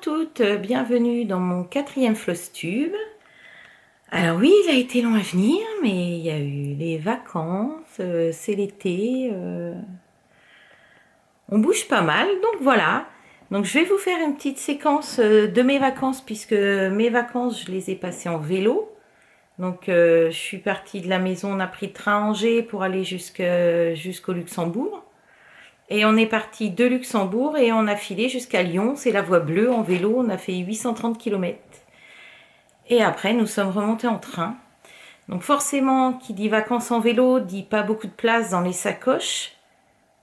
toutes, bienvenue dans mon 4e Flosstube. Alors oui, il a été long à venir, mais il y a eu les vacances, c'est l'été, on bouge pas mal, donc voilà. Donc je vais vous faire une petite séquence de mes vacances, puisque mes vacances, je les ai passées en vélo. Donc je suis partie de la maison, on a pris le train à Angers pour aller jusqu'au Luxembourg. Et on est parti de Luxembourg et on a filé jusqu'à Lyon, c'est la voie bleue en vélo, on a fait 830 km. Et après, nous sommes remontés en train. Donc forcément, qui dit vacances en vélo, dit pas beaucoup de place dans les sacoches.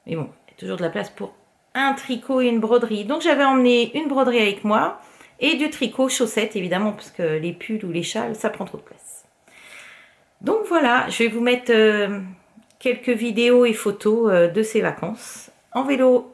Mais bon, il y a toujours de la place pour un tricot et une broderie. Donc j'avais emmené une broderie avec moi et du tricot, chaussettes évidemment, parce que les pulls ou les châles, ça prend trop de place. Donc voilà, je vais vous mettre quelques vidéos et photos de ces vacances en vélo.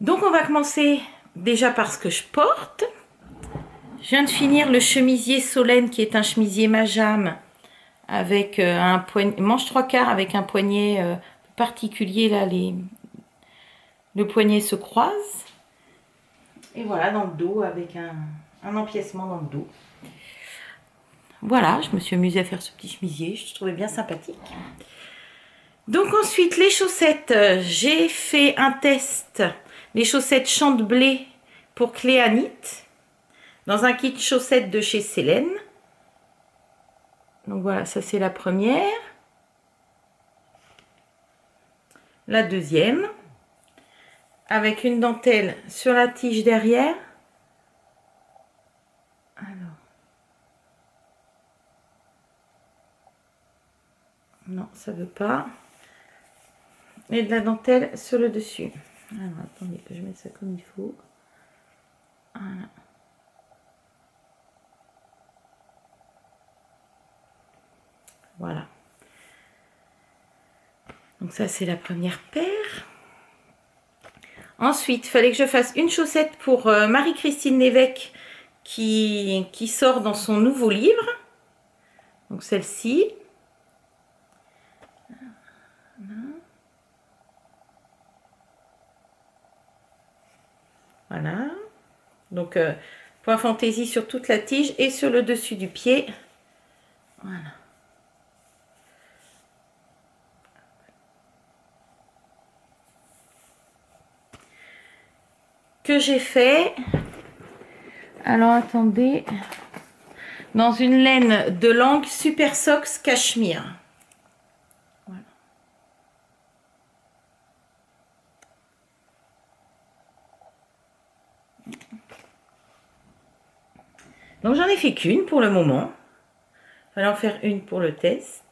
Donc on va commencer déjà par ce que je porte. Je viens de finir le chemisier Solène qui est un chemisier Majam avec un poignet, manche 3/4 avec un poignet particulier là, le poignet se croise. Et voilà, dans le dos avec un empiècement dans le dos. Voilà, je me suis amusée à faire ce petit chemisier, je trouvais bien sympathique. Donc ensuite les chaussettes, j'ai fait un test. Les chaussettes Champ de Blé pour Cléanit dans un kit chaussettes de chez Célène. Donc voilà, ça c'est la première. La deuxième, avec une dentelle sur la tige derrière. Alors. Non, ça veut pas. Et de la dentelle sur le dessus. Alors, attendez que je mette ça comme il faut. Voilà. Voilà. Donc ça, c'est la première paire. Ensuite, il fallait que je fasse une chaussette pour Marie-Christine Lévesque qui sort dans son nouveau livre. Donc celle-ci. Voilà. Donc, point fantaisie sur toute la tige et sur le dessus du pied. Voilà. Que j'ai fait. Alors, attendez. Dans une laine de langue Super Sox Cachemire. Voilà. Donc, j'en ai fait qu'une pour le moment. Il fallait en faire une pour le test.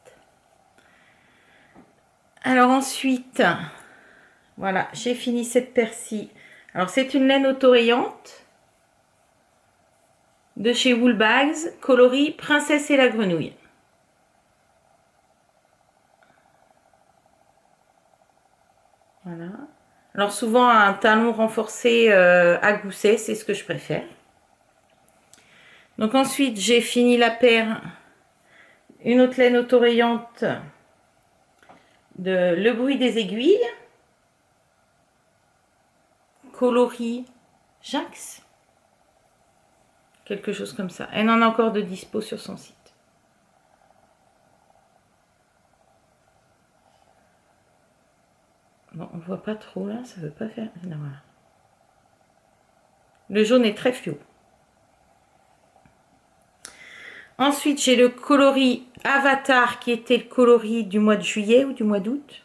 Alors ensuite, voilà, j'ai fini cette paire-ci. Alors, c'est une laine autorayante de chez Woolbags, coloris Princesse et la grenouille. Voilà. Alors, souvent, un talon renforcé à gousset, c'est ce que je préfère. Donc, ensuite, j'ai fini la paire, une autre laine autorayante de Le Bruit des aiguilles, coloris Jax, quelque chose comme ça. Elle en a encore de dispo sur son site. Bon, on voit pas trop là, ça veut pas faire. Non, voilà. Le jaune est très fluo. Ensuite, j'ai le coloris Avatar qui était le coloris du mois de juillet ou du mois d'août.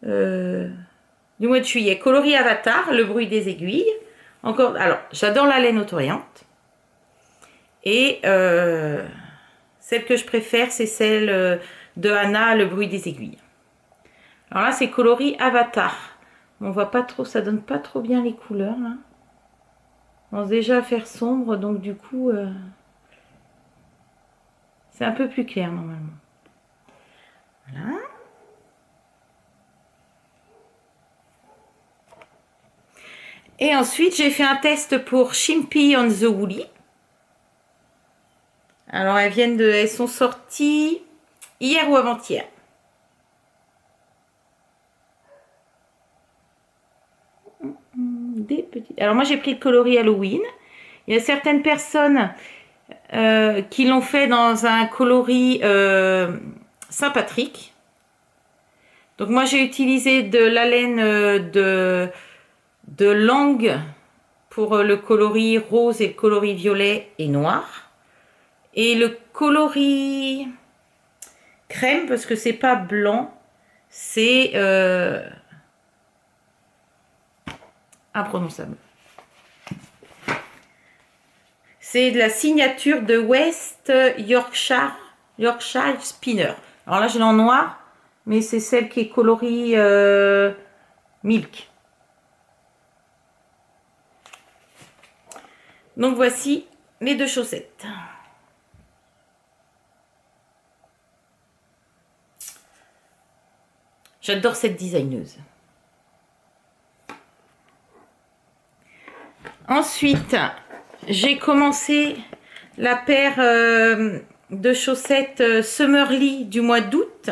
Du mois de juillet. Coloris Avatar, Le Bruit des aiguilles. Encore, alors, j'adore la laine autorayante. Et celle que je préfère, c'est celle de Anna, Le Bruit des aiguilles. Alors là, c'est coloris Avatar. On voit pas trop, ça donne pas trop bien les couleurs là. On commence déjà à faire sombre, donc du coup, c'est un peu plus clair normalement. Voilà. Et ensuite, j'ai fait un test pour Chimpy on the Woolly. Alors, elles sont sorties hier ou avant-hier. Des petites. Alors, moi, j'ai pris le coloris Halloween. Il y a certaines personnes qui l'ont fait dans un coloris Saint-Patrick. Donc, moi, j'ai utilisé de la laine de langue pour le coloris rose et le coloris violet et noir. Et le coloris crème, parce que c'est pas blanc, c'est imprononçable. C'est de la signature de West Yorkshire Spinner. Alors là, je l'ai en noir, mais c'est celle qui est coloris milk. Donc voici les deux chaussettes. J'adore cette designeuse. Ensuite, j'ai commencé la paire de chaussettes Summerly du mois d'août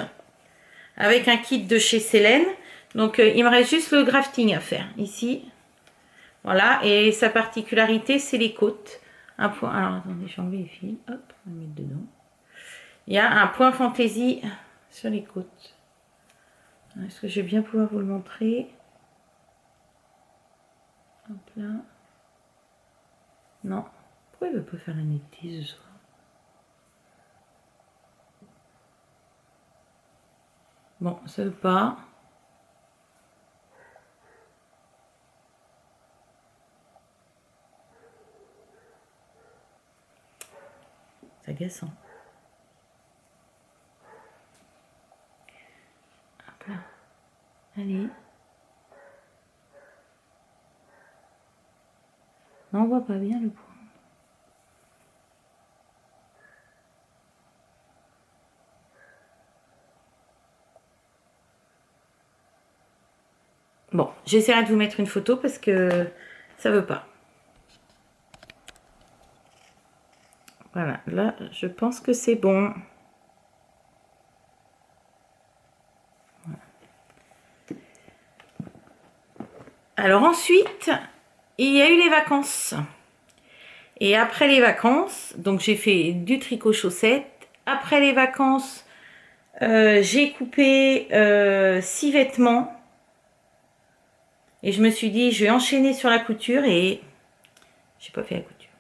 avec un kit de chez Célène. Donc, il me reste juste le grafting à faire ici. Voilà, et sa particularité, c'est les côtes. Un point. Alors, attendez, j'ai enlevé les fils. Hop, on va mettre dedans. Il y a un point fantaisie sur les côtes. Est-ce que je vais bien pouvoir vous le montrer? Hop là. Non. Pourquoi il ne veut pas faire la netteté ce soir? Bon, ça veut pas. C'est agaçant. Hop là. Allez. Non, on voit pas bien le point. Bon, j'essaierai de vous mettre une photo parce que ça veut pas. Voilà, là, je pense que c'est bon. Voilà. Alors ensuite, il y a eu les vacances. Et après les vacances, donc j'ai fait du tricot chaussette. Après les vacances, j'ai coupé 6 vêtements. Et je me suis dit, je vais enchaîner sur la couture et j'ai pas fait la couture.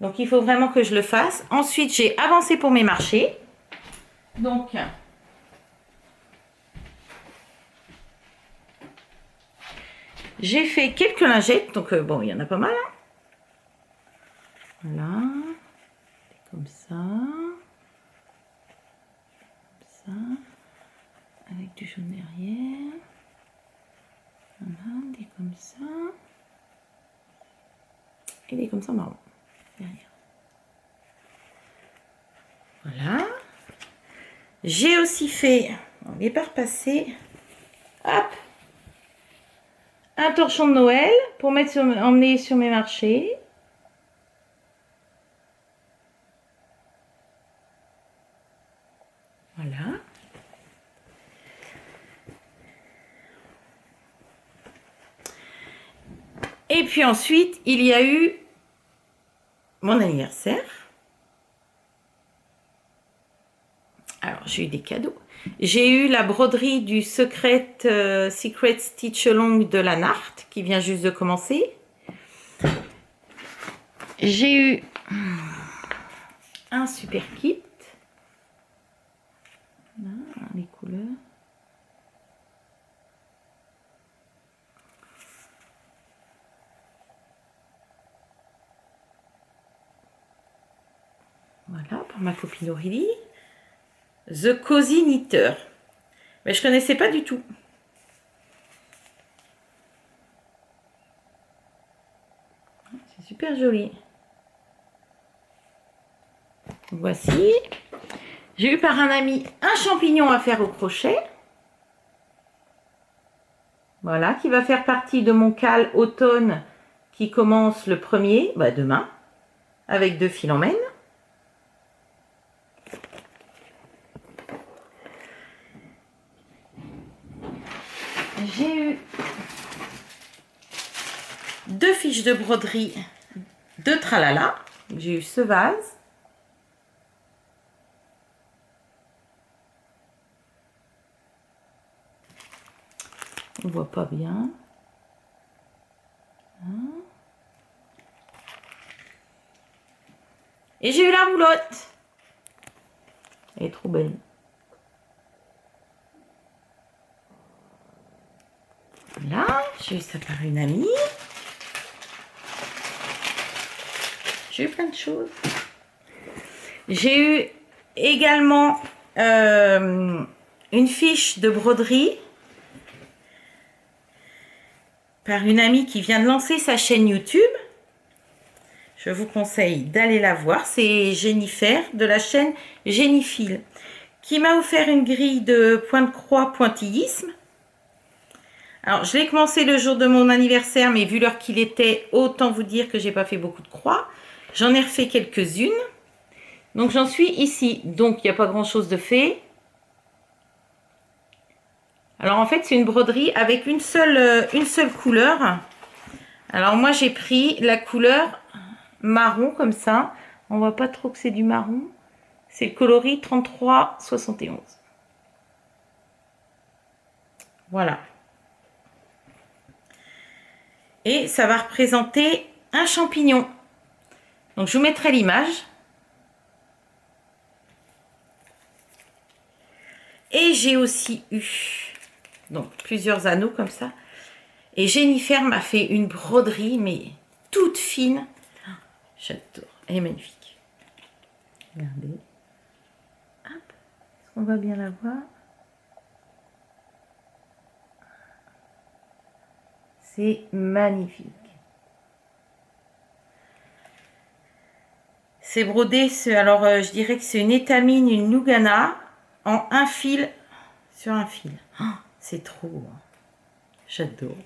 Donc il faut vraiment que je le fasse. Ensuite, j'ai avancé pour mes marchés. Donc, j'ai fait quelques lingettes. Donc bon, il y en a pas mal. Hein. Voilà. Comme ça. Comme ça. Avec du jaune derrière. Voilà, des comme ça. Et des comme ça marron. Derrière. Voilà. J'ai aussi fait, on n'est pas repassé, hop, un torchon de Noël pour emmener sur mes marchés. Voilà. Et puis ensuite, il y a eu mon anniversaire. Alors, j'ai eu des cadeaux. J'ai eu la broderie du Secret Stitch Along de la Nart qui vient juste de commencer. J'ai eu un super kit. Voilà, les couleurs. Voilà, pour ma copine Aurélie. The Cozy Knitter. Mais je connaissais pas du tout. C'est super joli. Voici. J'ai eu par un ami un champignon à faire au crochet. Voilà, qui va faire partie de mon cal automne qui commence le 1er, demain, avec 2 fils en mène. J'ai eu 2 fiches de broderie de Tralala. J'ai eu ce vase. On voit pas bien. Et j'ai eu la roulotte. Elle est trop belle. Là, j'ai eu ça par une amie. J'ai eu plein de choses. J'ai eu également une fiche de broderie par une amie qui vient de lancer sa chaîne YouTube. Je vous conseille d'aller la voir. C'est Jennifer de la chaîne Jennifer qui m'a offert une grille de point de croix pointillisme. Alors, je l'ai commencé le jour de mon anniversaire, mais vu l'heure qu'il était, autant vous dire que j'ai pas fait beaucoup de croix. J'en ai refait quelques-unes. Donc, j'en suis ici. Donc, il n'y a pas grand-chose de fait. Alors, en fait, c'est une broderie avec une seule couleur. Alors, moi, j'ai pris la couleur marron, comme ça. On voit pas trop que c'est du marron. C'est le coloris 3371. Voilà. Et ça va représenter un champignon. Donc, je vous mettrai l'image. Et j'ai aussi eu donc plusieurs anneaux comme ça. Et Jennifer m'a fait une broderie, mais toute fine. J'adore. Elle est magnifique. Regardez. Hop. Est-ce qu'on va bien la voir? C'est magnifique. C'est brodé, alors je dirais que c'est une étamine, une Lugana en un fil sur un fil. Oh, c'est trop. J'adore.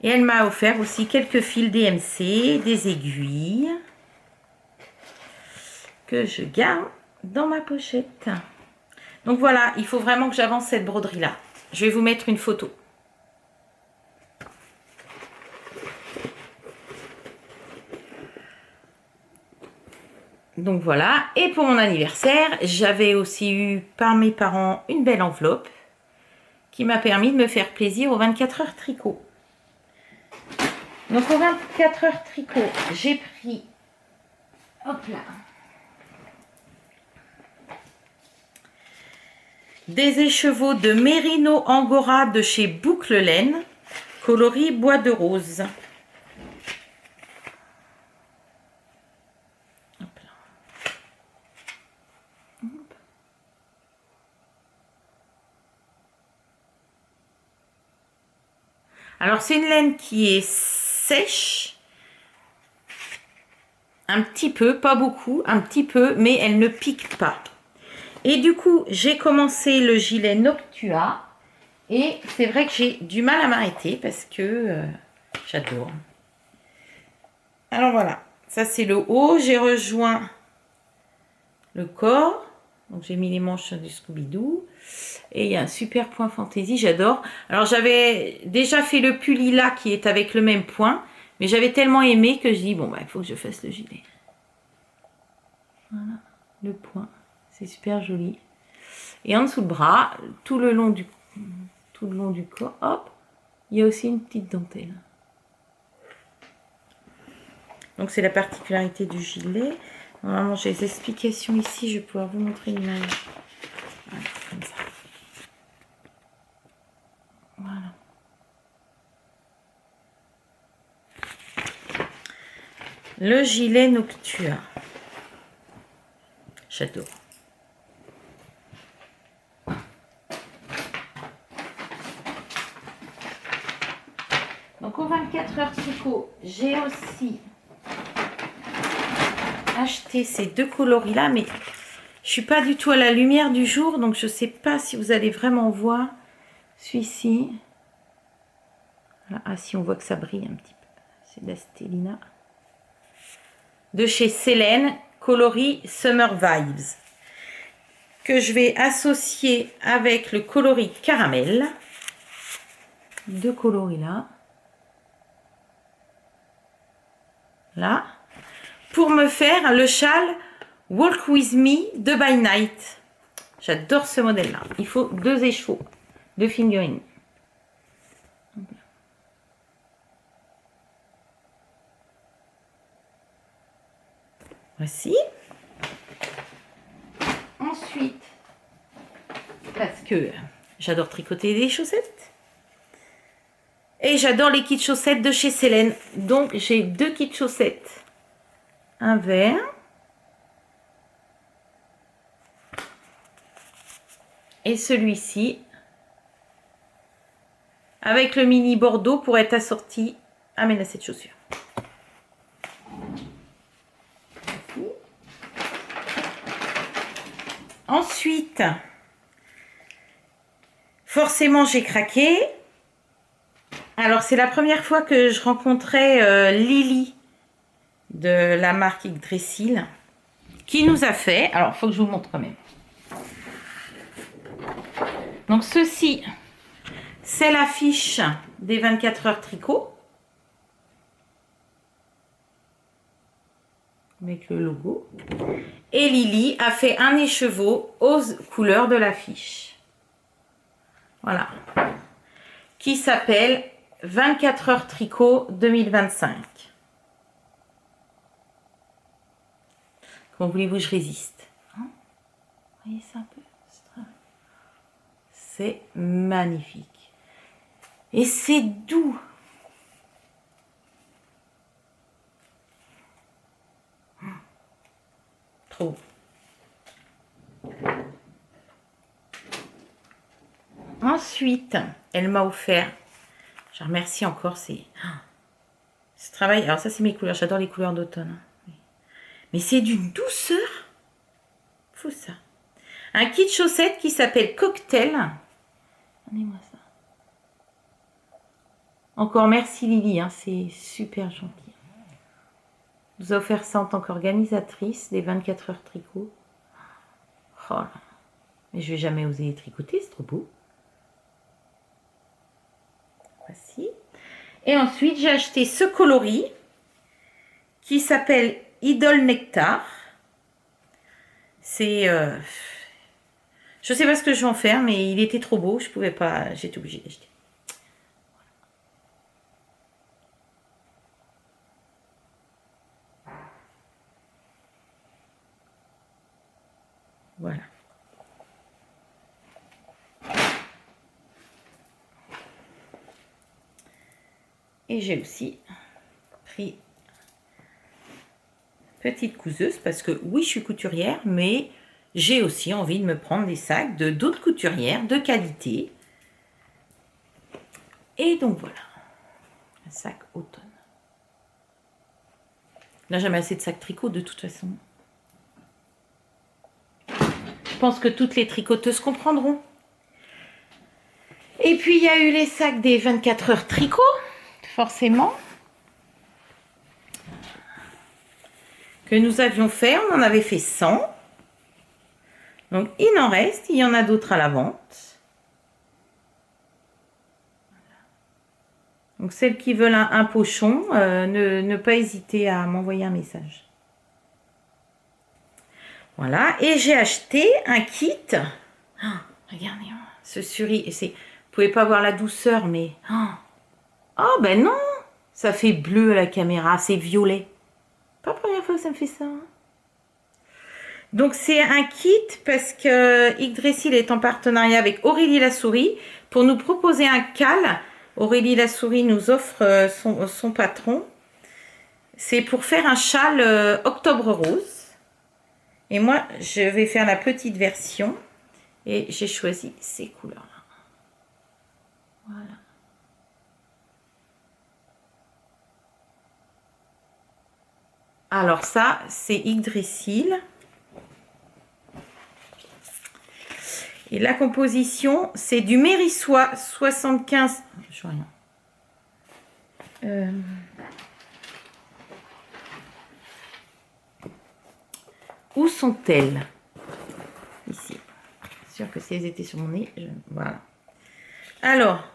Et elle m'a offert aussi quelques fils DMC, des aiguilles que je garde dans ma pochette. Donc voilà, il faut vraiment que j'avance cette broderie-là. Je vais vous mettre une photo. Donc voilà, et pour mon anniversaire, j'avais aussi eu par mes parents une belle enveloppe qui m'a permis de me faire plaisir aux 24 heures tricot. Donc aux 24 heures tricot, j'ai pris, hop là, des écheveaux de Merino Angora de chez Boucle Laine, coloris bois de rose. Hop là. Hop. Alors c'est une laine qui est sèche, un petit peu, pas beaucoup, un petit peu, mais elle ne pique pas. Et du coup, j'ai commencé le gilet Noctua. Et c'est vrai que j'ai du mal à m'arrêter parce que j'adore. Alors voilà, ça c'est le haut. J'ai rejoint le corps. Donc j'ai mis les manches du Scooby-Doo. Et il y a un super point fantaisie, j'adore. Alors j'avais déjà fait le pull lilas qui est avec le même point. Mais j'avais tellement aimé que je dis, bon bah il faut que je fasse le gilet. Voilà, le point. C'est super joli. Et en dessous le bras, tout le long du corps, hop, il y a aussi une petite dentelle. Donc c'est la particularité du gilet. Normalement j'ai les explications ici, je vais pouvoir vous montrer l'image. Voilà, comme ça. Voilà. Le gilet Noctua. J'adore. Donc aux 24 heures tricot, j'ai aussi acheté ces deux coloris là, mais je suis pas du tout à la lumière du jour, donc je sais pas si vous allez vraiment voir celui-ci. Voilà. Ah si, on voit que ça brille un petit peu. C'est de la Stellina. De chez Célène, coloris Summer Vibes. Que je vais associer avec le coloris caramel. Deux coloris là. Là. Pour me faire le châle Walk With Me de By Night. J'adore ce modèle là. Il faut deux écheveaux de fingering. Voici. Ensuite, parce que j'adore tricoter des chaussettes. Et j'adore les kits chaussettes de chez Célène. Donc j'ai deux kits chaussettes. Un vert. Et celui-ci. Avec le mini bordeaux pour être assorti à mes lacets de chaussures. Ensuite, forcément j'ai craqué. Alors c'est la première fois que je rencontrais Lily de la marque Yggdrasil qui nous a fait, alors il faut que je vous montre quand même. Donc ceci, c'est l'affiche des 24 heures tricot. Avec le logo. Et Lily a fait un écheveau aux couleurs de l'affiche. Voilà. Qui s'appelle 24 heures tricot 2025. Comment voulez-vous que je résiste, hein? Vous voyez ça un peu? C'est magnifique. Et c'est doux. Trop. Ensuite, elle m'a offert, je remercie encore ce travail. Alors ça c'est mes couleurs, j'adore les couleurs d'automne. Mais c'est d'une douceur. Fou ça. Un kit chaussettes qui s'appelle Cocktail. Regardez-moi ça. Encore merci Lily, hein, c'est super gentil. Je vous ai offert ça en tant qu'organisatrice des 24 heures tricot. Oh là. Mais je vais jamais oser les tricoter, c'est trop beau. Voici. Et ensuite, j'ai acheté ce coloris qui s'appelle Idol Nectar. C'est... je sais pas ce que je vais en faire, mais il était trop beau, je pouvais pas, j'étais obligée d'acheter. Voilà. Et j'ai aussi pris petite couseuse parce que oui, je suis couturière, mais j'ai aussi envie de me prendre des sacs de d'autres couturières de qualité. Et donc voilà, un sac automne. Là, jamais assez de sacs tricot de toute façon. Je pense que toutes les tricoteuses comprendront. Et puis, il y a eu les sacs des 24 heures tricot, forcément, que nous avions fait. On en avait fait 100. Donc, il en reste. Il y en a d'autres à la vente. Donc, celles qui veulent un pochon, ne pas hésiter à m'envoyer un message. Voilà. Et j'ai acheté un kit. Oh, regardez, ce cerise. Vous pouvez pas voir la douceur, mais... Oh, ben non. Ça fait bleu à la caméra. C'est violet. Pas la première fois que ça me fait ça. Donc, c'est un kit parce que Yggdrasil est en partenariat avec Aurélie la Souris pour nous proposer un cal. Aurélie la Souris nous offre son patron. C'est pour faire un châle octobre rose. Et moi, je vais faire la petite version. Et j'ai choisi ces couleurs-là. Voilà. Alors ça, c'est Yggdrasil. Et la composition, c'est du Mérissois 75... Je vois rien. Où sont-elles? Ici. Sûr que si elles étaient sur mon nez, voilà. Alors,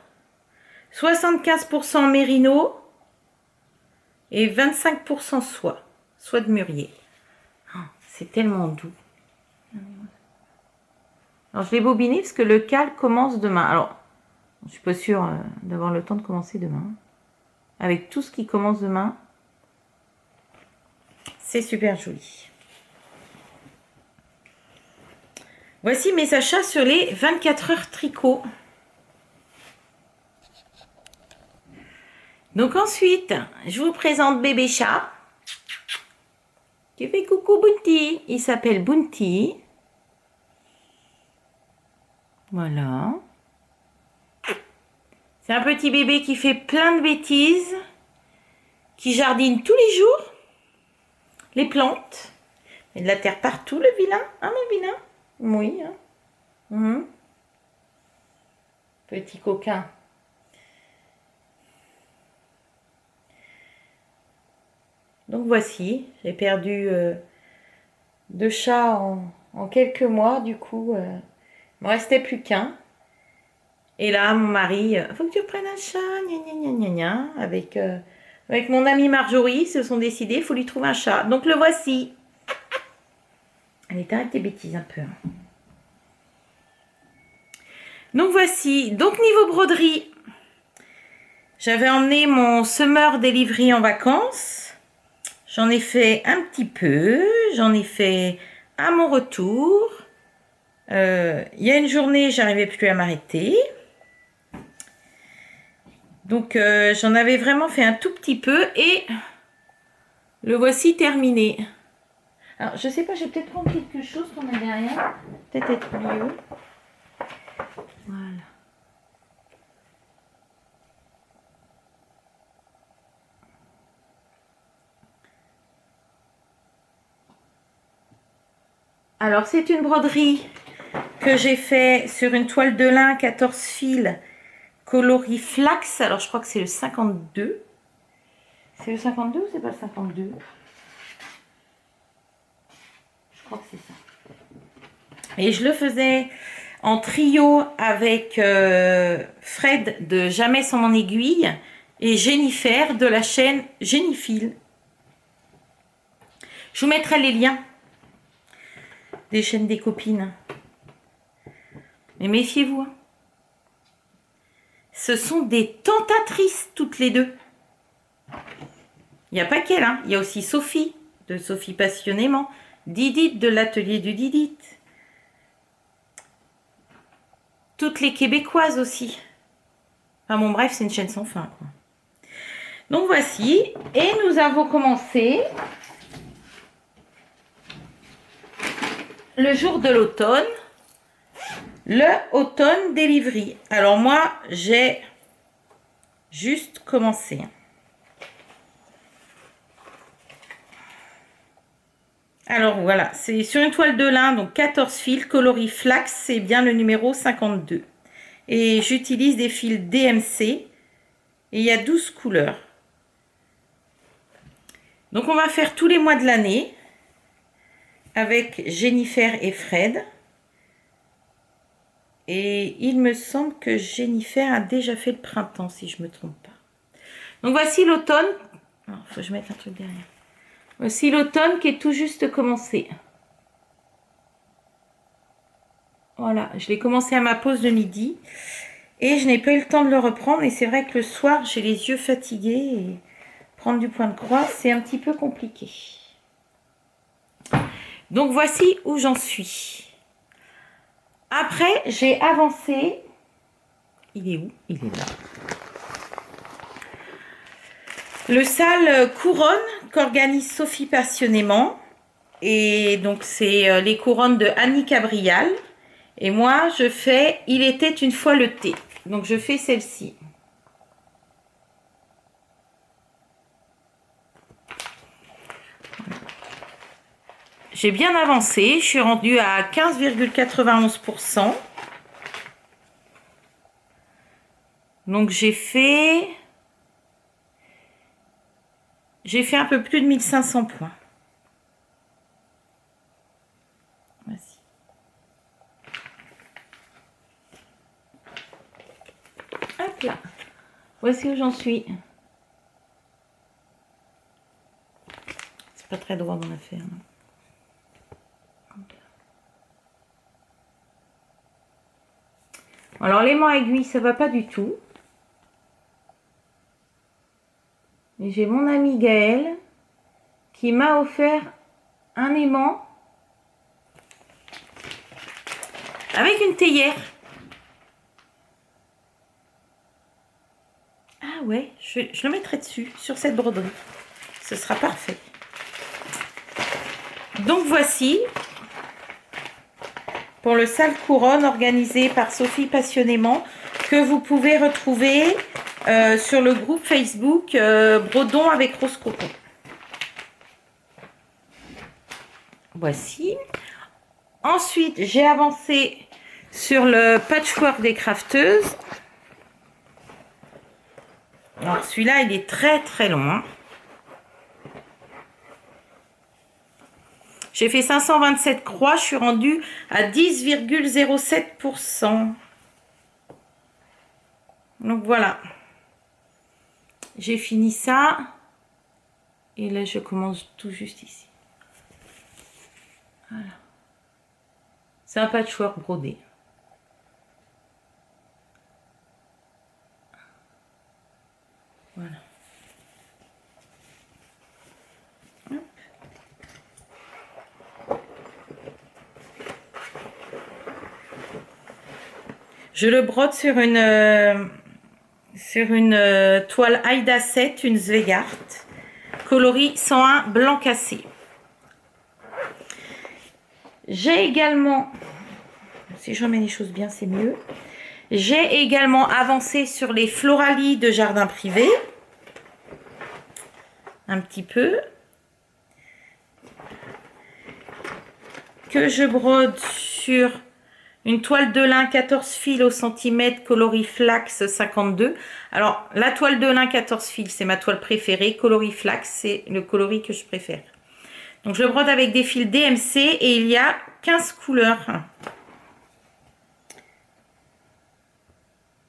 75% mérino et 25% soie de mûrier. Oh, c'est tellement doux. Alors, je l'ai bobiné parce que le cal commence demain. Alors, je suis pas sûre d'avoir le temps de commencer demain. Avec tout ce qui commence demain, c'est super joli. Voici mes achats sur les 24 heures tricot. Donc ensuite, je vous présente bébé chat. Qui fait coucou Bounty. Il s'appelle Bounty. Voilà. C'est un petit bébé qui fait plein de bêtises. Qui jardine tous les jours. Les plantes. Il y a de la terre partout, le vilain. Hein, mon vilain? Oui. Hein. Petit coquin. Donc voici, j'ai perdu 2 chats en quelques mois, du coup, il me restait plus qu'un. Et là, mon mari, faut que tu prennes un chat, gna gna gna gna, avec mon amie Marjorie, ils se sont décidés, il faut lui trouver un chat. Donc le voici. Allez, t'arrêtes tes bêtises un peu. Donc voici, donc niveau broderie, j'avais emmené mon semeur delivery en vacances. J'en ai fait un petit peu, j'en ai fait à mon retour. Il y a une journée, j'arrivais plus à m'arrêter. Donc, j'en avais vraiment fait un tout petit peu et le voici terminé. Alors, je sais pas, je vais peut-être prendre quelque chose qu'on a derrière. Peut-être être mieux. Voilà. Alors, c'est une broderie que j'ai fait sur une toile de lin 14 fils coloris flax. Alors, je crois que c'est le 52. C'est le 52 ou c'est pas le 52? Je crois que c'est ça. Et je le faisais en trio avec Fred de Jamais sans mon aiguille et Jennifer de la chaîne Jenniphile. Je vous mettrai les liens des chaînes des copines. Mais méfiez-vous. Hein. Ce sont des tentatrices toutes les deux. Il n'y a pas qu'elle. Hein. Il y a aussi Sophie de Sophie Passionnément. Didit de l'atelier du Didit. Toutes les Québécoises aussi. Enfin bon, bref, c'est une chaîne sans fin. Quoi. Donc voici. Et nous avons commencé le jour de l'automne. Le automne delivery. Alors moi, j'ai juste commencé. Alors voilà, c'est sur une toile de lin, donc 14 fils, coloris flax, c'est bien le numéro 52. Et j'utilise des fils DMC, et il y a 12 couleurs. Donc on va faire tous les mois de l'année, avec Jennifer et Fred. Et il me semble que Jennifer a déjà fait le printemps, si je ne me trompe pas. Donc voici l'automne. Il faut que je mette un truc derrière. Voici l'automne qui est tout juste commencé. Voilà, je l'ai commencé à ma pause de midi. Et je n'ai pas eu le temps de le reprendre. Et c'est vrai que le soir, j'ai les yeux fatigués. Et prendre du point de croix, c'est un petit peu compliqué. Donc voici où j'en suis. Après, j'ai avancé. Il est où? Il est là. Le sale couronne qu'organise Sophie Passionnément. Et donc, c'est les couronnes de Annie Cabrial. Et moi, je fais Il était une fois le thé. Donc, je fais celle-ci. J'ai bien avancé. Je suis rendue à 15,91%. Donc, j'ai fait un peu plus de 1500 points. Voici. Hop là. Voici où j'en suis. C'est pas très droit mon affaire. Alors l'aimant aiguille, ça va pas du tout. Et j'ai mon ami Gaël qui m'a offert un aimant avec une théière. Ah ouais, je le mettrai dessus, sur cette broderie. Ce sera parfait. Donc voici pour le sale couronne organisé par Sophie Passionnément que vous pouvez retrouver sur le groupe Facebook Brodon avec Rose Coco. Voici. Ensuite, j'ai avancé sur le patchwork des crafteuses. Alors celui-là, il est très très long. Hein. J'ai fait 527 croix, je suis rendue à 10,07%. Donc voilà. J'ai fini ça. Et là, je commence tout juste ici. Voilà. C'est un patchwork brodé. Voilà. Je le brode sur une toile Aida 7, une Zweigart, coloris 101 blanc cassé. J'ai également, si je remets les choses bien, c'est mieux. J'ai également avancé sur les Floralies de jardin privé. Un petit peu. Que je brode sur Une toile de lin 14 fils au centimètre, coloris flax 52. Alors, la toile de lin 14 fils, c'est ma toile préférée. Coloris flax, c'est le coloris que je préfère. Donc, je brode avec des fils DMC et il y a 15 couleurs.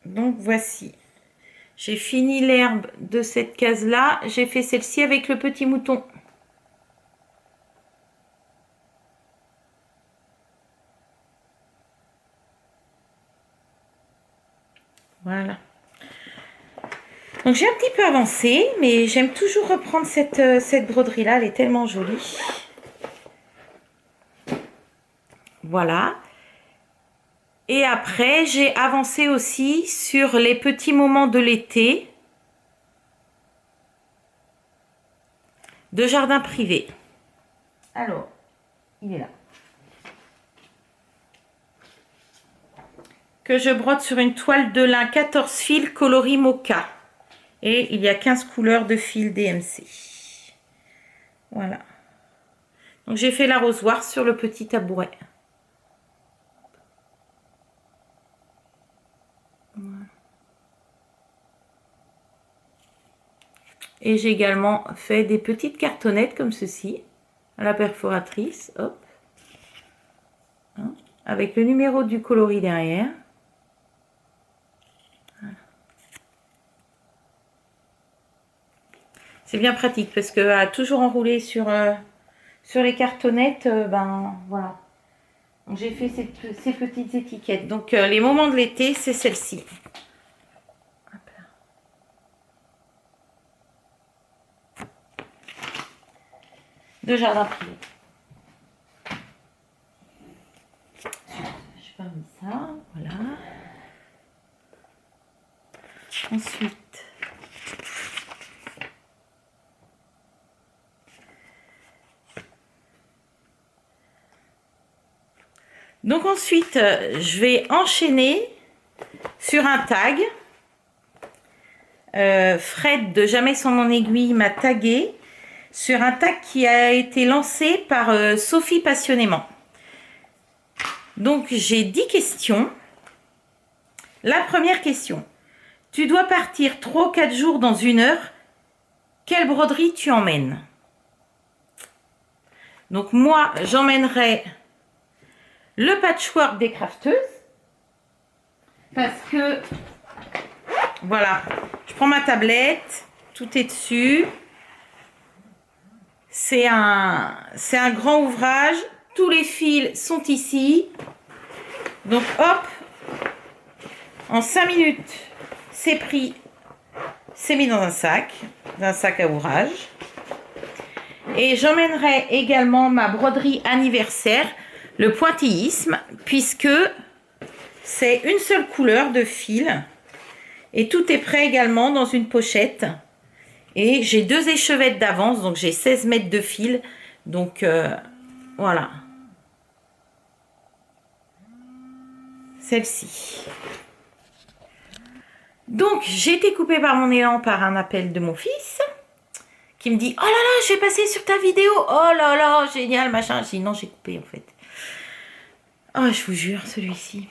Donc, voici. J'ai fini l'herbe de cette case-là. J'ai fait celle-ci avec le petit mouton. Voilà. Donc j'ai un petit peu avancé, mais j'aime toujours reprendre cette broderie-là. Elle est tellement jolie. Voilà. Et après, j'ai avancé aussi sur les petits moments de l'été de jardin privé. Alors, il est là. Que je brode sur une toile de lin 14 fils coloris mocha. Et il y a 15 couleurs de fils DMC. Voilà. Donc j'ai fait l'arrosoir sur le petit tabouret. Voilà. Et j'ai également fait des petites cartonnettes comme ceci, à la perforatrice, hop. Hein, avec le numéro du coloris derrière. C'est bien pratique parce que à toujours enrouler sur les cartonnettes, ben voilà. Donc j'ai fait ces petites étiquettes. Donc les moments de l'été, c'est celle-ci. De jardin privé. Je ferme ça, voilà. Ensuite. Donc ensuite, je vais enchaîner sur un tag. Fred de Jamais sans mon aiguille m'a tagué sur un tag qui a été lancé par Sophie Passionnément. Donc j'ai 10 questions. La première question. Tu dois partir 3 ou 4 jours dans 1 heure. Quelle broderie tu emmènes? Donc moi, j'emmènerai le patchwork des crafteuses. Parce que, voilà, je prends ma tablette, tout est dessus. C'est un grand ouvrage. Tous les fils sont ici. Donc hop, en 5 minutes, c'est pris, c'est mis dans un sac à ouvrage. Et j'emmènerai également ma broderie anniversaire, le pointillisme, puisque c'est une seule couleur de fil. Et tout est prêt également dans une pochette. Et j'ai 2 échevettes d'avance, donc j'ai 16 mètres de fil. Donc voilà. Celle-ci. Donc j'ai été coupée par mon élan par un appel de mon fils qui me dit: oh là là, je vais passer sur ta vidéo, oh là là, génial, machin. Je dis non, j'ai coupé en fait. Oh, je vous jure, celui-ci.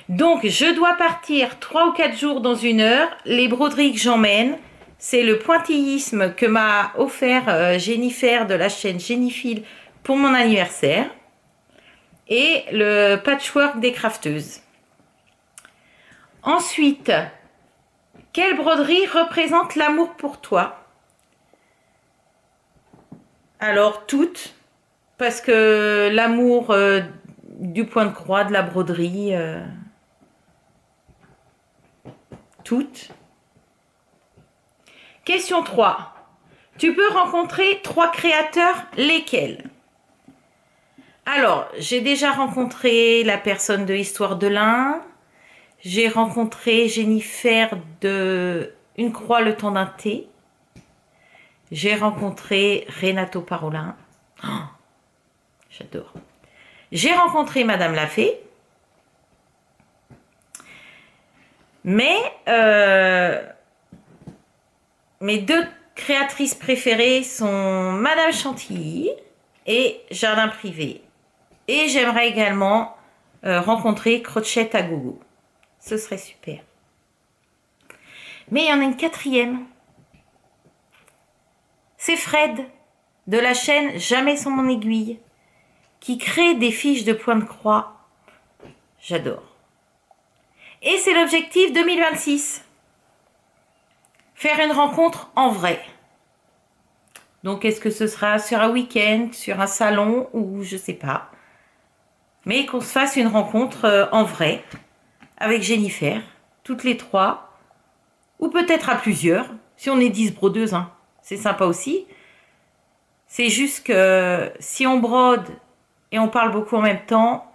Donc je dois partir 3 ou 4 jours dans 1 heure. Les broderies que j'emmène, c'est le pointillisme que m'a offert Jennifer de la chaîne Jennyfil pour mon anniversaire et le patchwork des crafteuses. Ensuite, quelle broderie représente l'amour pour toi? Alors, toutes, parce que l'amour du point de croix, de la broderie, toutes. Question 3. Tu peux rencontrer 3 créateurs, lesquels? Alors, j'ai déjà rencontré la personne de Histoire de l'Ain. J'ai rencontré Jennifer de Une croix le temps d'un thé. J'ai rencontré Renato Parolin. Oh, j'adore. J'ai rencontré Madame Lafay. Mais mes 2 créatrices préférées sont Madame Chantilly et Jardin Privé. Et j'aimerais également rencontrer Crochette à gogo. Ce serait super. Mais il y en a une quatrième. C'est Fred, de la chaîne Jamais sans mon aiguille, qui crée des fiches de point de croix. J'adore. Et c'est l'objectif 2026. Faire une rencontre en vrai. Donc, est-ce que ce sera sur un week-end, sur un salon ou je sais pas. Mais qu'on se fasse une rencontre en vrai avec Jennifer, toutes les trois, ou peut-être à plusieurs, si on est 10 brodeuses, hein. C'est sympa aussi. C'est juste que si on brode et on parle beaucoup en même temps,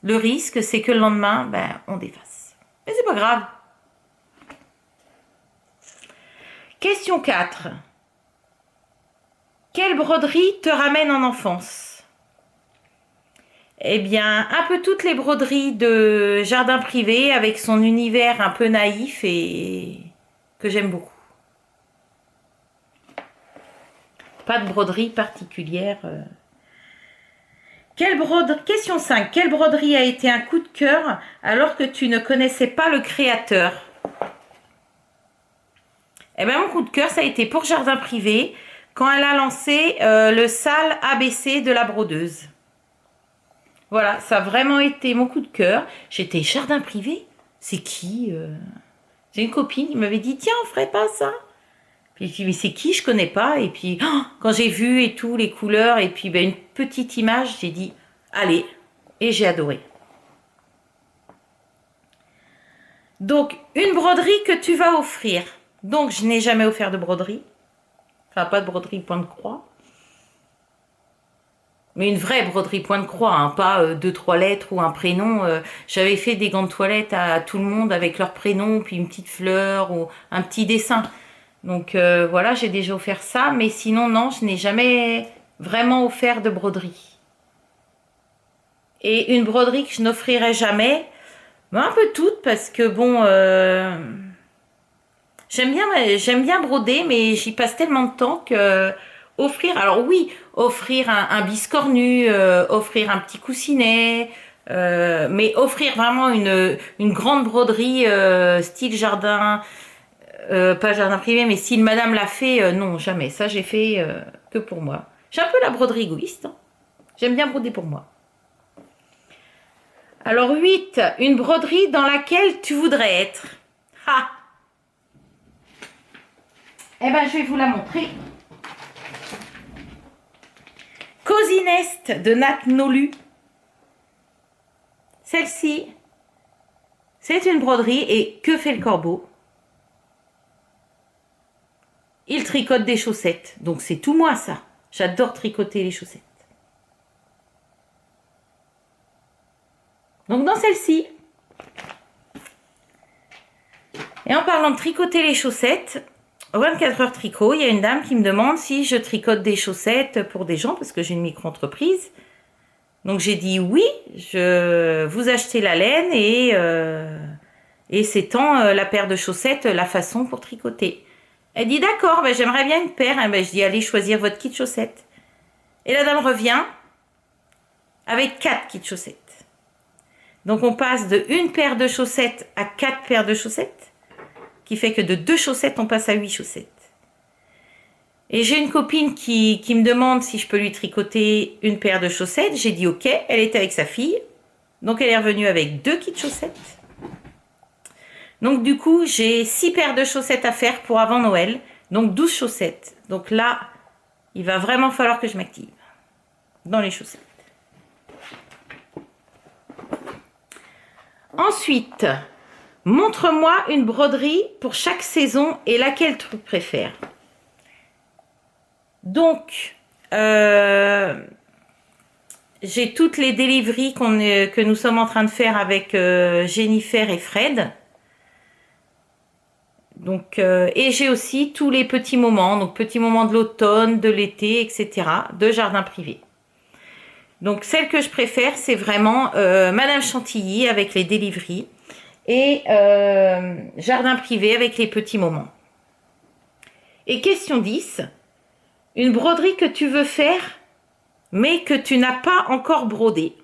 le risque, c'est que le lendemain, on défasse. Mais c'est pas grave. Question 4. Quelle broderie te ramène en enfance? Eh bien, un peu toutes les broderies de jardin privé avec son univers un peu naïf et que j'aime beaucoup. Pas de broderie particulière. Question 5. Quelle broderie a été un coup de cœur alors que tu ne connaissais pas le créateur? Eh bien, mon coup de cœur, ça a été pour Jardin Privé, quand elle a lancé le sale ABC de la brodeuse. Voilà, ça a vraiment été mon coup de cœur. J'étais Jardin Privé. C'est qui J'ai une copine qui m'avait dit, tiens, on ferait pas ça? Puis je dis, mais c'est qui? Je connais pas. Et puis, quand j'ai vu et tout, les couleurs, et puis une petite image, j'ai dit, allez. Et j'ai adoré. Donc, une broderie que tu vas offrir. Donc, je n'ai jamais offert de broderie. Enfin, pas de broderie point de croix. Mais une vraie broderie point de croix, hein, pas 2-3 lettres ou un prénom. J'avais fait des gants de toilette à tout le monde avec leur prénom, puis une petite fleur ou un petit dessin. Donc voilà, j'ai déjà offert ça. Mais sinon, non, je n'ai jamais vraiment offert de broderie. Et une broderie que je n'offrirai jamais, un peu toutes, parce que bon... J'aime bien broder, mais j'y passe tellement de temps que offrir. Alors oui, offrir un biscornu, offrir un petit coussinet, mais offrir vraiment une grande broderie style jardin, pas jardin privé, mais style Madame l'a fait, non jamais. Ça j'ai fait que pour moi. J'ai un peu la broderie égoïste. Hein. J'aime bien broder pour moi. Alors 8, une broderie dans laquelle tu voudrais être. Ha! Eh ben, je vais vous la montrer. Cozy Nest de Nat Nolu. Celle-ci, c'est une broderie. Et que fait le corbeau? Il tricote des chaussettes. Donc, c'est tout moi, ça. J'adore tricoter les chaussettes. Donc, dans celle-ci. Et en parlant de tricoter les chaussettes... Au 24 heures tricot, il y a une dame qui me demande si je tricote des chaussettes pour des gens parce que j'ai une micro-entreprise. Donc j'ai dit oui, vous achetez la laine et s'étend la paire de chaussettes, la façon pour tricoter. Elle dit d'accord, j'aimerais bien une paire. Je dis allez choisir votre kit chaussettes. Et la dame revient avec 4 kits chaussettes. Donc on passe de une paire de chaussettes à 4 paires de chaussettes. Qui fait que de 2 chaussettes, on passe à 8 chaussettes. Et j'ai une copine qui me demande si je peux lui tricoter une paire de chaussettes. J'ai dit ok, elle était avec sa fille. Donc elle est revenue avec 2 kits chaussettes. Donc du coup, j'ai 6 paires de chaussettes à faire pour avant Noël. Donc 12 chaussettes. Donc là, il va vraiment falloir que je m'active dans les chaussettes. Ensuite... montre-moi une broderie pour chaque saison et laquelle tu préfères. Donc, j'ai toutes les deliveries que nous sommes en train de faire avec Jennifer et Fred. Donc, et j'ai aussi tous les petits moments, donc petits moments de l'automne, de l'été, etc., de jardin privé. Donc, celle que je préfère, c'est vraiment Madame Chantilly avec les deliveries. Et jardin privé avec les petits moments. Et question 10, une broderie que tu veux faire, mais que tu n'as pas encore brodée.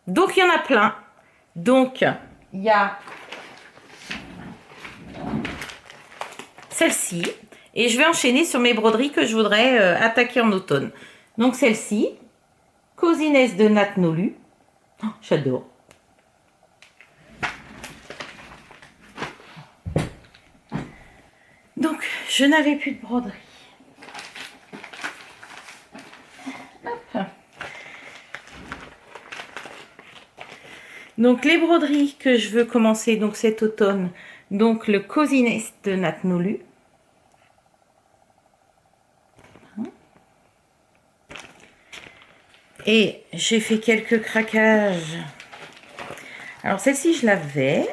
Donc, il y en a plein. Donc, il y a celle-ci. Et je vais enchaîner sur mes broderies que je voudrais attaquer en automne. Donc, celle-ci, Cosiness de Nat Nolu. Oh, j'adore. Donc, je n'avais plus de broderie. Hop. Donc, les broderies que je veux commencer donc cet automne, donc le Cosiness de Nat Nolu. Et j'ai fait quelques craquages. Alors, celle-ci, je l'avais.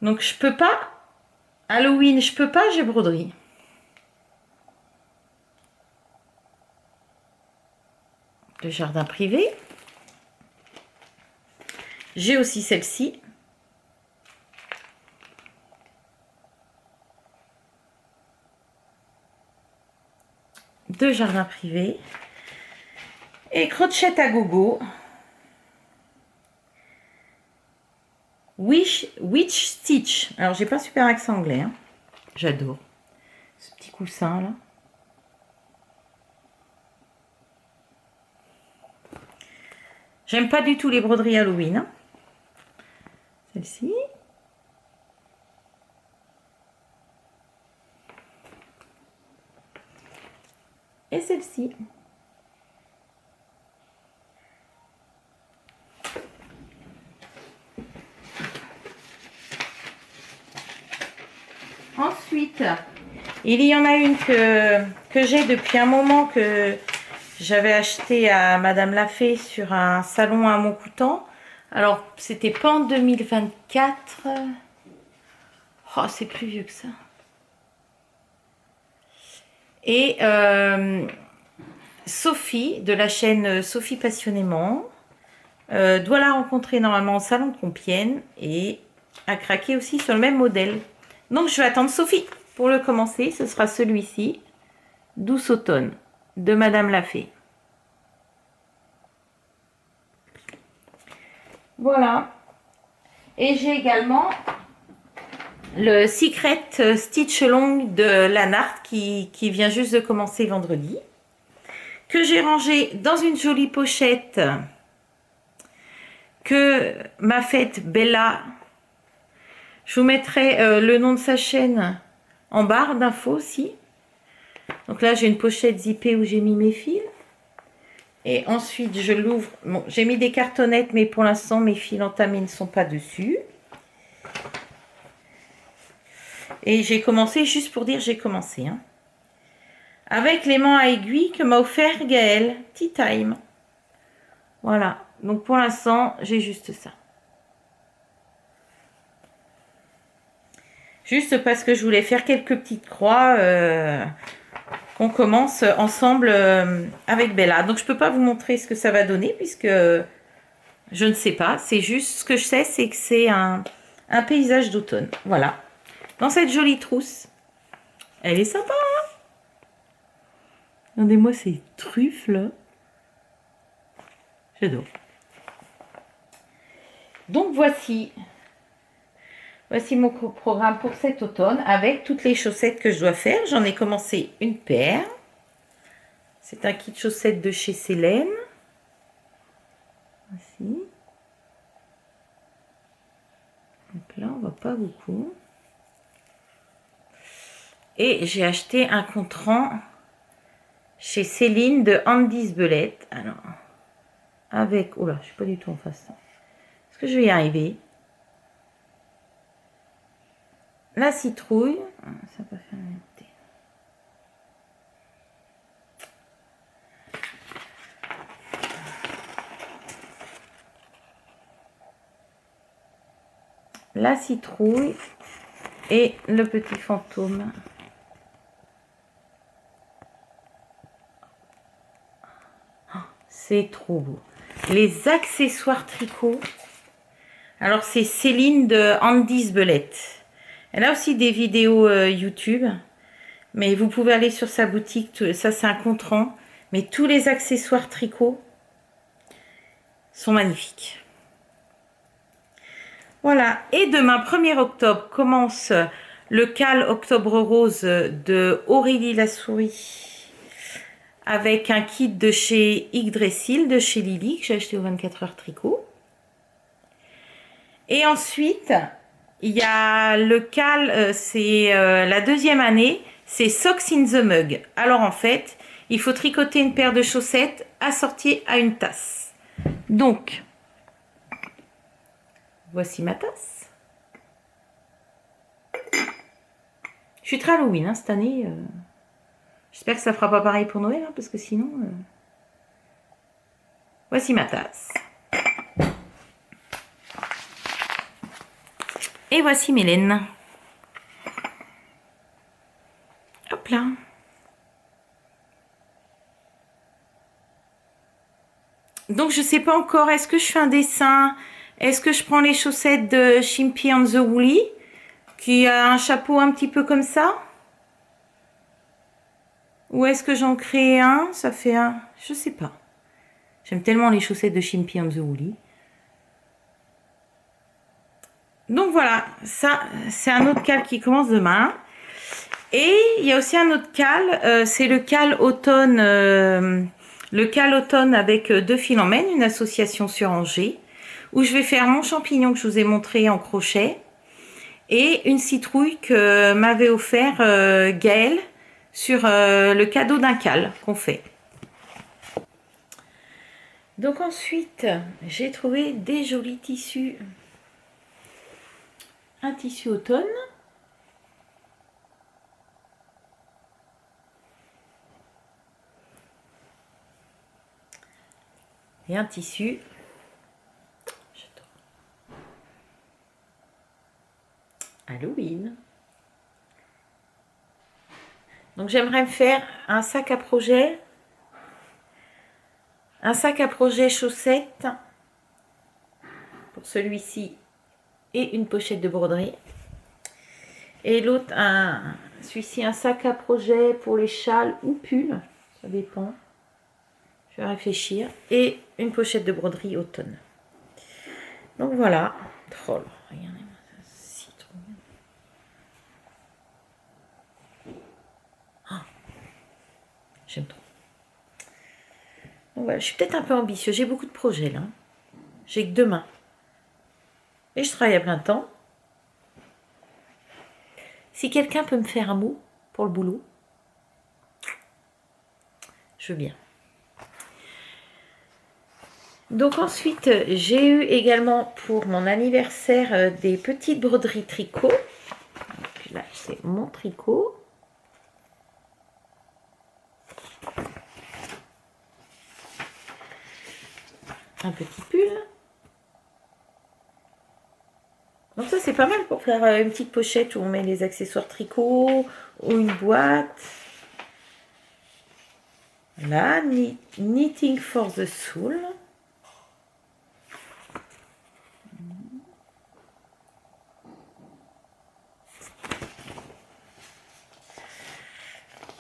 Donc, je peux pas. Halloween, je peux pas, j'ai broderie. Le jardin privé. J'ai aussi celle-ci. De jardin privé. Et crochet à gogo. Witch Stitch. Alors, j'ai pas un super accent anglais. Hein. J'adore. Ce petit coussin là. J'aime pas du tout les broderies Halloween. Hein. Celle-ci. Et celle-ci. Ensuite, il y en a une que j'ai depuis un moment que j'avais acheté à Madame Lafay sur un salon à Montcoutan. Alors, c'était pas en 2024. Oh, c'est plus vieux que ça. Et Sophie, de la chaîne Sophie Passionnément, doit la rencontrer normalement au salon de Compiègne et a craqué aussi sur le même modèle. Donc, je vais attendre Sophie pour le commencer. Ce sera celui-ci, Douce Automne, de Madame Lafay. Voilà. Et j'ai également le Secret Stitch Long de Lanart qui vient juste de commencer vendredi. Que j'ai rangé dans une jolie pochette que m'a faite Bella. Je vous mettrai le nom de sa chaîne en barre d'infos aussi. Donc là, j'ai une pochette zippée où j'ai mis mes fils. Et ensuite, je l'ouvre. Bon, j'ai mis des cartonnettes, mais pour l'instant, mes fils entamés ne sont pas dessus. Et j'ai commencé, juste pour dire, j'ai commencé. Hein, avec l'aimant à aiguille que m'a offert Gaël. Tea Time. Voilà. Donc pour l'instant, j'ai juste ça. Juste parce que je voulais faire quelques petites croix qu'on commence ensemble avec Bella. Donc je ne peux pas vous montrer ce que ça va donner puisque je ne sais pas. C'est juste ce que je sais, c'est que c'est un paysage d'automne. Voilà. Dans cette jolie trousse. Elle est sympa. Hein, regardez-moi ces truffes là. J'adore. Donc voici mon programme pour cet automne avec toutes les chaussettes que je dois faire. J'en ai commencé une paire. C'est un kit chaussettes de chez Célène. Voici. Donc là, on voit pas beaucoup. Et j'ai acheté un contrant chez Céline de Andy's Belette. Alors, avec... Oh là, je suis pas du tout en face. Est-ce que je vais y arriver? La citrouille. Ça va faire un thé. La citrouille et le petit fantôme. C'est trop beau. Les accessoires tricot. Alors, c'est Céline de Andy's Belette. Elle a aussi des vidéos YouTube. Mais vous pouvez aller sur sa boutique. Ça, c'est un contrant. Mais tous les accessoires tricot. sont magnifiques. Voilà, et demain, 1er octobre, commence le cal Octobre Rose de Aurélie Lassourie avec un kit de chez Yggdrasil, de chez Lily, que j'ai acheté au 24 heures tricot. Et ensuite, il y a le cal, c'est la 2e année, c'est Socks in the Mug. Alors en fait, il faut tricoter une paire de chaussettes assorties à une tasse. Donc, voici ma tasse. Je suis très Halloween hein, cette année. J'espère que ça fera pas pareil pour Noël, hein, parce que sinon... Voici ma tasse. Et voici mes laines. Hop là. Donc je sais pas encore, est-ce que je fais un dessin? Est-ce que je prends les chaussettes de Chimpy and the Woolly, qui a un chapeau un petit peu comme ça? Ou est-ce que j'en crée un? Ça fait un... Je sais pas. J'aime tellement les chaussettes de Chimpy and the Woolly. Donc voilà, ça c'est un autre cal qui commence demain. Et il y a aussi un autre cal, c'est le cal automne, avec 2 fils en laine, une association sur Angers, où je vais faire mon champignon que je vous ai montré en crochet et une citrouille que m'avait offert Gaëlle sur le cadeau d'un cal qu'on fait. Donc ensuite, j'ai trouvé des jolis tissus. Un tissu automne. Et un tissu. Halloween. Donc j'aimerais me faire un sac à projet. Un sac à projet chaussettes. Pour celui-ci. Et une pochette de broderie. Et l'autre, celui-ci, un sac à projet pour les châles ou pulls. Ça dépend. Je vais réfléchir. Et une pochette de broderie automne. Donc voilà. Oh, regardez, c'est trop bien. Oh, j'aime trop. Donc voilà, je suis peut-être un peu ambitieux. J'ai beaucoup de projets là. J'ai que demain. Et je travaille à plein temps. Si quelqu'un peut me faire un mot pour le boulot, je veux bien. Donc ensuite, j'ai eu également pour mon anniversaire des petites broderies tricot. Donc là, c'est mon tricot. Un petit pull. Donc ça, c'est pas mal pour faire une petite pochette où on met les accessoires tricot ou une boîte. Là, Knitting for the Soul.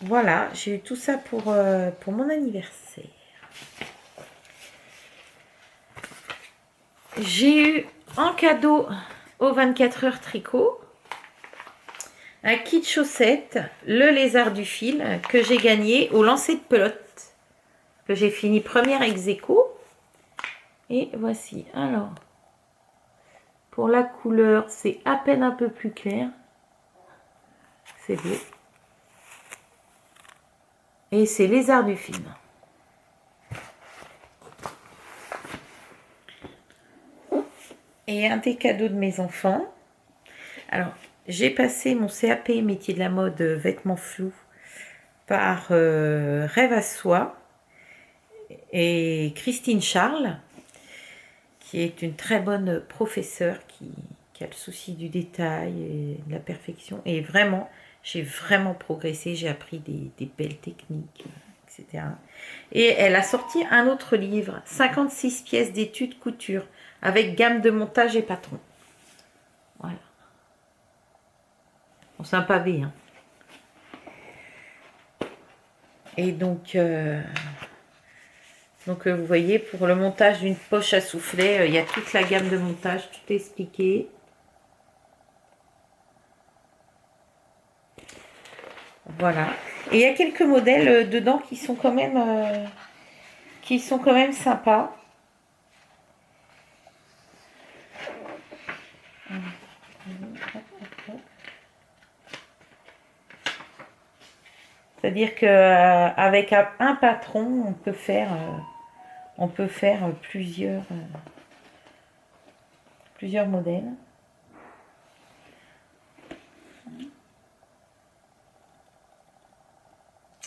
Voilà, j'ai eu tout ça pour mon anniversaire. J'ai eu en cadeau au 24 heures tricot un kit chaussettes, le lézard du fil, que j'ai gagné au lancer de pelote, que j'ai fini première ex aequo. Et voici, alors, pour la couleur, c'est à peine un peu plus clair. C'est beau. Et c'est lézard du fil. Et un des cadeaux de mes enfants. Alors, j'ai passé mon CAP métier de la mode vêtements flous par Rêve à Soie et Christine Charles, qui est une très bonne professeure qui a le souci du détail et de la perfection. Et vraiment, j'ai vraiment progressé, j'ai appris des belles techniques, etc. Et elle a sorti un autre livre, 56 pièces d'études couture, avec gamme de montage et patron. Voilà. Bon, c'est un pavé, hein. Et donc, Donc vous voyez, pour le montage d'une poche à soufflet, il y a toute la gamme de montage, tout est expliqué. Voilà. Et il y a quelques modèles dedans qui sont quand même sympas. C'est-à-dire qu'avec un patron, on peut faire plusieurs modèles.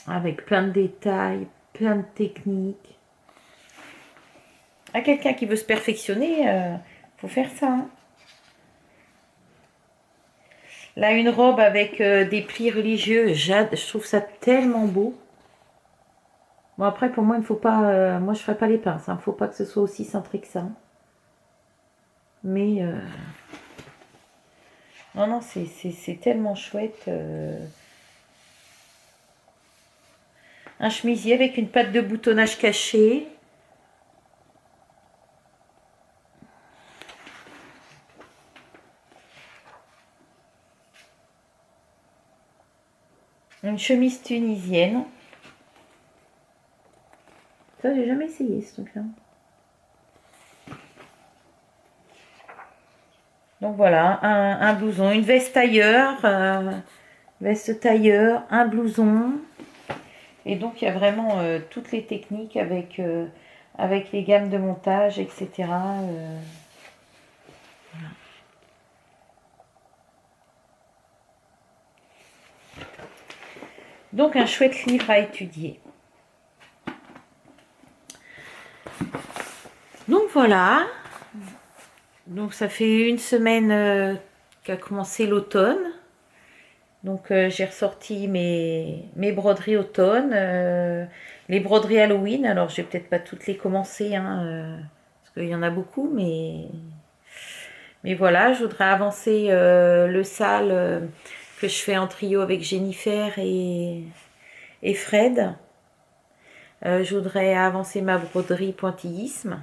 Avec plein de détails, plein de techniques. À quelqu'un qui veut se perfectionner, faut faire ça. Hein. Là, une robe avec des plis religieux, je trouve ça tellement beau. Bon, après, pour moi, il ne faut pas... moi, je ne ferai pas les pinces. Il ne faut pas que ce soit aussi cintré que ça. Mais... non, non, c'est tellement chouette. Un chemisier avec une patte de boutonnage cachée. Une chemise tunisienne. Ça, j'ai jamais essayé ce truc-là. Donc voilà, un blouson, une veste tailleur, un blouson. Et donc il y a vraiment toutes les techniques avec les gammes de montage, etc. Voilà. Donc un chouette livre à étudier. Donc voilà. Donc ça fait une semaine qu'a commencé l'automne. Donc j'ai ressorti mes broderies automne, les broderies Halloween. Alors je vais peut-être pas toutes les commencer, hein, parce qu'il y en a beaucoup, mais voilà, je voudrais avancer le sale que je fais en trio avec Jennifer et Fred. Je voudrais avancer ma broderie pointillisme.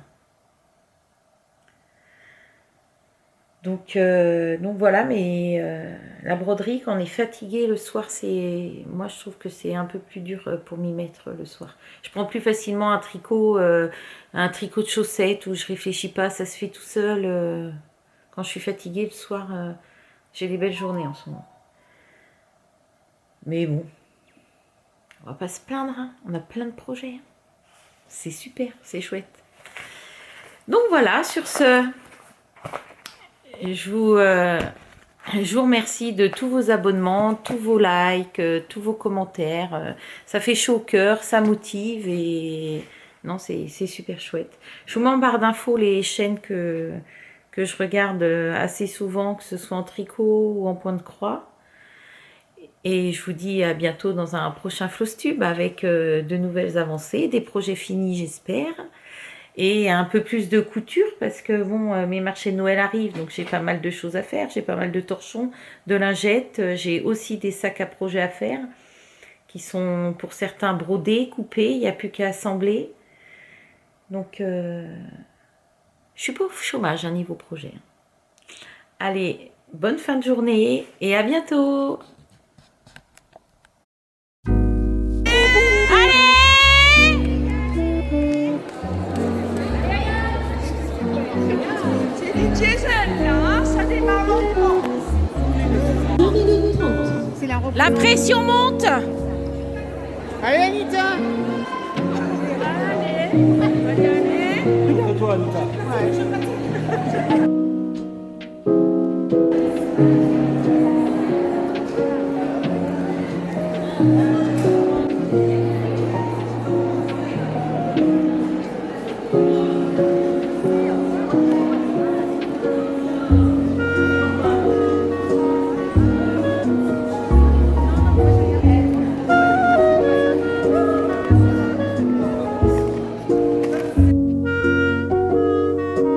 Donc voilà, mais la broderie, quand on est fatigué le soir, moi je trouve que c'est un peu plus dur pour m'y mettre le soir. Je prends plus facilement un tricot de chaussettes où je réfléchis pas, ça se fait tout seul. Quand je suis fatiguée le soir, j'ai des belles journées en ce moment. Mais bon, on va pas se plaindre, hein. On a plein de projets. C'est super, c'est chouette. Donc voilà, sur ce... Je vous remercie de tous vos abonnements, tous vos likes, tous vos commentaires. Ça fait chaud au cœur, ça motive et non, c'est super chouette. Je vous mets en barre d'infos les chaînes que je regarde assez souvent, que ce soit en tricot ou en point de croix. Et je vous dis à bientôt dans un prochain Flosstube avec de nouvelles avancées, des projets finis j'espère. Et un peu plus de couture parce que bon, mes marchés de Noël arrivent, donc j'ai pas mal de choses à faire, j'ai pas mal de torchons, de lingettes, j'ai aussi des sacs à projet à faire qui sont pour certains brodés, coupés, il n'y a plus qu'à assembler. Donc je suis pas au chômage à niveau projet. Allez, bonne fin de journée et à bientôt. La pression monte. Allez Anita. Allez.